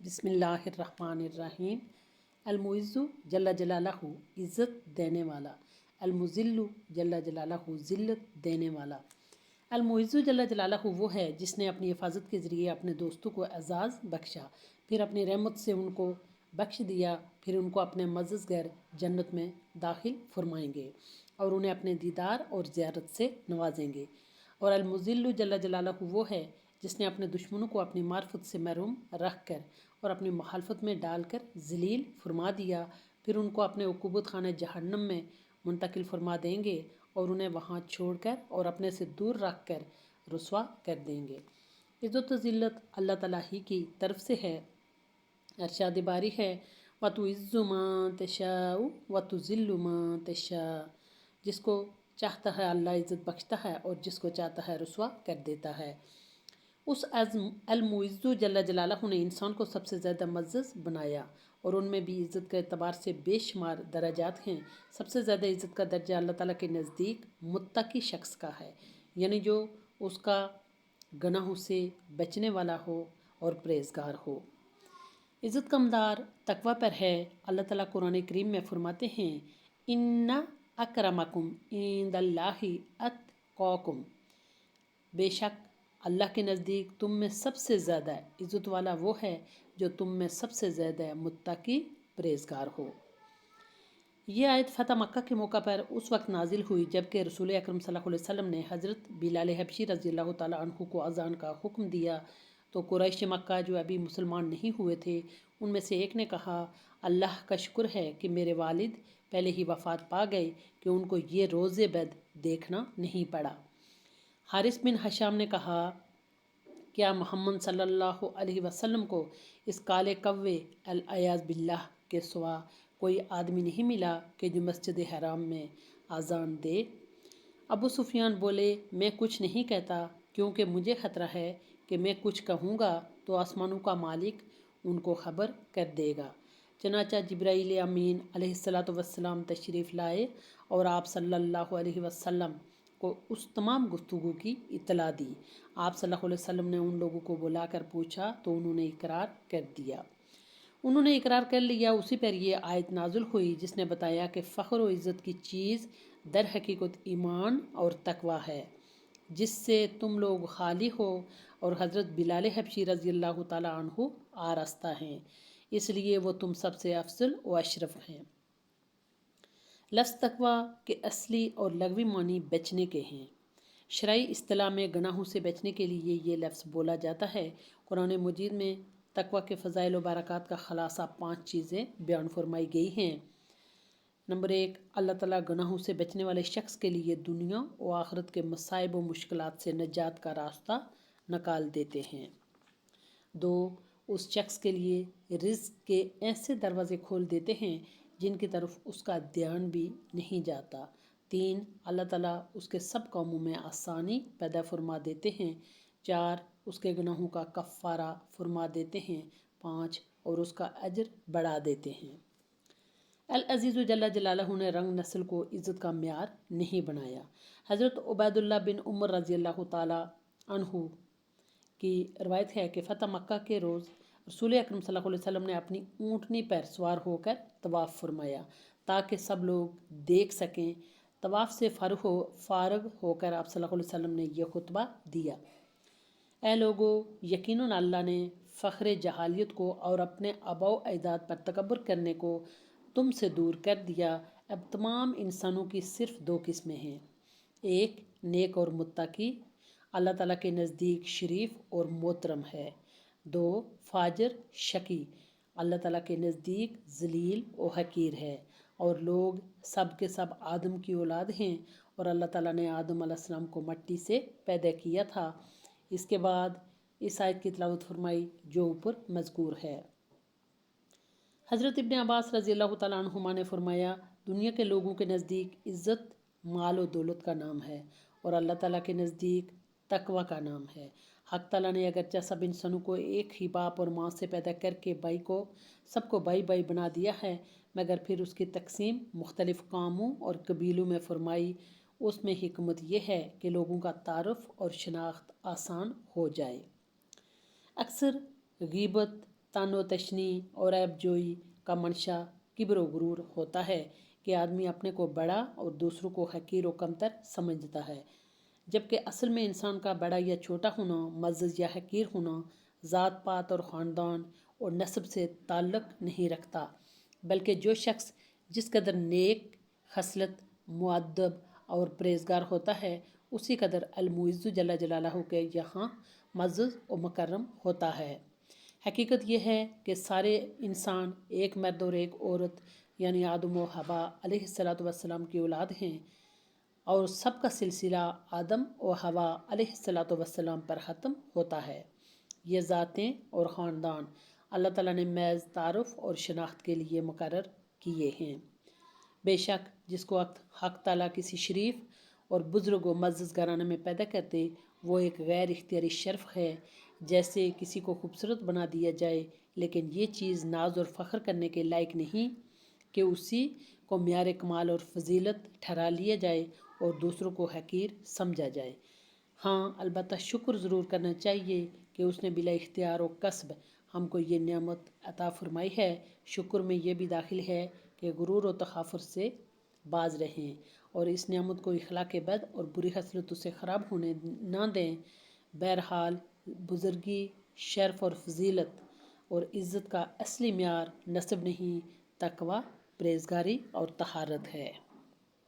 बिस्मिल्लाहिर्रहमानिर्रहीम। अलमुइज़्ज़ु जल्ला जलालहू इज़्ज़त देने वाला, अलमुज़िल्लु जल्ला जलालहू ज़िल्लत देने वाला। अलमुइज़्ज़ु जल्ला जलालहू वो है जिसने अपनी हिफाजत के ज़रिए अपने दोस्तों को एजाज़ बख्शा, फिर अपनी रहमत से उनको बख्श दिया, फिर उनको अपने मज़ज़ घर जन्नत में दाखिल फरमाएंगे और उन्हें अपने दीदार और ज़ियारत से नवाजेंगे। और अलमुज़िल्लु जल्ला जलालहू वो है जिसने अपने दुश्मनों को अपनी मार्फत से महरूम रख कर और अपनी मुखालफत में डालकर ज़लील फरमा दिया, फिर उनको अपने उक़ूबत खाने जहन्नम में मुंतकिल फरमा देंगे और उन्हें वहाँ छोड़कर और अपने से दूर रख कर रुसवा कर देंगे। इज़्ज़त व ज़िल्लत अल्लाह ताला ही की तरफ से है। अरशाद बारी है, व तुइज़्ज़ु मा तशाउ व तुज़िल्लु मा तशा। जिसको चाहता है अल्लाह इज़्ज़त बख्शता है और जिसको चाहता है रुसवा कर देता है। उस अलमुइज़्ज़ु जल्ला जलालहू ने इंसान को सबसे ज़्यादा मज़्ज़ज़ बनाया और उनमें भी इज़्ज़त के अतबार से बेशुमार दराजात हैं। सबसे ज़्यादा इज़्ज़त का दर्जा अल्लाह ताला के नज़दीक मुत्तकी शख्स का है, यानी जो उसका गुनाहों से बचने वाला हो और परहेज़गार हो। इज़्ज़त का मदार तकवा पर है। अल्लाह ताला कुरान करीम में फरमाते हैं, इन्ना अक्रमकुम इंदल्लाहि अत्क़ाकुम। बेशक अल्लाह के नज़दीक तुम में सबसे ज़्यादा इज़्ज़त वाला वो है जो तुम में सबसे ज़्यादा मुत्तकी परहेज़गार हो। ये आयत फ़तह मक्का के मौका पर उस वक्त नाजिल हुई जबकि रसूल अकरम सल्लल्लाहु अलैहि वसल्लम ने हज़रत बिलाल हबशी रज़ियल्लाहु ताला अन्हु को अज़ान का हुक्म दिया तो कुरैश मक्का जो अभी मुसलमान नहीं हुए थे उनमें से एक ने कहा, अल्लाह का शुक्र है कि मेरे वालिद पहले ही वफ़ात पा गए कि उनको ये रोज़े बद देखना नहीं पड़ा। हारिस बिन हशाम ने कहा, क्या मोहम्मद सल्लल्लाहु अलैहि वसल्लम को इस काले कव्वे अल-अयाज़ बिल्लाह के सिवा कोई आदमी नहीं मिला कि जो मस्जिद हराम में आज़ान दे? अबू सुफियान बोले, मैं कुछ नहीं कहता क्योंकि मुझे ख़तरा है कि मैं कुछ कहूँगा तो आसमानों का मालिक उनको खबर कर देगा। चनाचा जिब्राईल अमीन अलैहिस्सलातु वस्सलाम तशरीफ़ लाए और आप सल्लल्लाहु अलैहि वसल्लम को उस तमाम गुफ्तगू की इत्तला दी। आप सल्लल्लाहु अलैहि वसल्लम ने उन लोगों को बुलाकर पूछा तो उन्होंने इकरार कर दिया। उन्होंने इकरार कर लिया। उसी पर यह आयत नाजुल हुई जिसने बताया कि फ़ख्र व इज़्ज़त की चीज़ दर हकीकत ईमान और तकवा है जिससे तुम लोग खाली हो और हज़रत बिलाल हबशी रज़ियल्लाहु ताला अन्हु आरास्ता हैं, इसलिए वो तुम सबसे अफजल व अशरफ हैं। लफ्ज़ तकवा के असली और लगवी मानी बचने के हैं। शरई इस्तिलाह में गुनाहों से बचने के लिए ये लफ्ज़ बोला जाता है। कुरान मजीद में तकवा के फ़ज़ाइल व बरक़ात का ख़ुलासा 5 चीज़ें बयान फरमाई गई हैं। नंबर 1, अल्लाह ताला गुनाहों से बचने वाले शख्स के लिए दुनिया व आखिरत के मसाइब व मुश्किलात से निजात का रास्ता निकाल देते हैं। 2, उस शख्स के लिए रिज़्क़ के ऐसे दरवाज़े खोल देते हैं जिनकी तरफ उसका ध्यान भी नहीं जाता। 3, अल्लाह ताला उसके सब कामों में आसानी पैदा फरमा देते हैं। 4, उसके गुनाहों का कफ़ारा फरमा देते हैं। 5, और उसका अजर बढ़ा देते हैं। अल अज़ीज़ु जल्ला जलालहू ने रंग नस्ल को इज़्ज़त का म्यार नहीं बनाया। हज़रत उबैदुल्लाह बिन उमर रज़ियल्लाहु ताला अन्हु की रवायत है कि फ़तह मक्का के रोज़ रसूल अकरम सल्लल्लाहु अलैहि वसल्लम ने अपनी ऊँटनी पर सवार होकर तवाफ़ फरमाया ताकि सब लोग देख सकें। तवाफ़ से फ़ारग होकर आप सल्लल्लाहु अलैहि वसल्लम ने यह खुतबा दिया, ऐ लोगो, यकीनन अल्लाह ने फ़ख्र जहालियत को और अपने आबा अजदाद पर तकब्बुर करने को तुम से दूर कर दिया। अब तमाम इंसानों की सिर्फ 2 किस्में हैं। 1, नेक और मुत्तकी, अल्लाह ताला के नज़दीक शरीफ और मोहतरम है। 2, फाजिर शकी, अल्लाह ताला के नज़दीक ज़लील और हकीर है। और लोग सब के सब आदम की औलाद हैं और अल्लाह ताला ने आदम अलैहिस्सलाम को मिट्टी से पैदा किया था। इसके बाद इस आयत की तिलावत फरमाई जो ऊपर मज़कूर है। हज़रत इब्न अब्बास रज़ियल्लाहु ताला अन्हुमा ने फरमाया, दुनिया के लोगों के नज़दीक इज़्ज़त माल और दौलत का नाम है और अल्लाह ताला के नज़दीक तकवा का नाम है। हक़ ताला ने अगरचे सब इंसानों को एक ही बाप और माँ से पैदा करके सबको भाई भाई बना दिया है, मगर फिर उसकी तकसीम मुख्तलिफ़ कामों और कबीलों में फरमाई। उसमें हिकमत यह है कि लोगों का तारुफ और शनाख्त आसान हो जाए। अक्सर गीबत, तानो तशनी और ऐब जोई का मंशा किब्र व गुरूर होता है कि आदमी अपने को बड़ा और दूसरों को हकीर व कमतर समझता है, जबकि असल में इंसान का बड़ा या छोटा होना, मज़्ज़ या हकीर होना ज़ात पात और ख़ानदान और नस्ब से ताल्लुक़ नहीं रखता, बल्कि जो शख्स जिस कदर नेक खसलत, मुअद्दब और परहेज़गार होता है, उसी कदर अल-मुइज़्ज़ु जल्ल जलालहू के यहाँ मअज़्ज़ज़ व मुकर्रम होता है। हकीकत यह है कि सारे इंसान एक मर्द और एक औरत यानी आदम व हवा अलैहिस्सलातु वस्सलाम की औलाद हैं और सबका सिलसिला आदम व हवा अलैहिस्सलातु वस्सलाम पर ख़त्म होता है। ये ज़ातें और ख़ानदान अल्लाह ताला ने महज़ तारुफ़ और शनाख्त के लिए मुकर्रर किए हैं। बेशक जिसको हक़ ताला किसी शरीफ और बुज़ुर्ग व मअज़्ज़ज़ घराने में पैदा करते, वो एक गैर इख्तियारी शर्फ़ है। जैसे किसी को खूबसूरत बना दिया जाए, लेकिन ये चीज़ नाज और फ़ख्र करने के लायक नहीं कि उसी को म्यार कमाल और फजीलत ठहरा लिया जाए और दूसरों को हकीर समझा जाए। हाँ, अलबत्ता शुक्र ज़रूर करना चाहिए कि उसने बिला इख्तियार और कसब हमको ये नेमत अता फरमाई है। शुक्र में ये भी दाखिल है कि गुरूर और तखाफुर से बाज रहें और इस नेमत को इखलाक़ बद और बुरी खसलतों से ख़राब होने ना दें। बहरहाल बुज़ुर्गी, शर्फ़ और फजीलत और इज़्ज़त का असली म्यार नस्ब नहीं, तकवा, परहेज़गारी और तहारत है।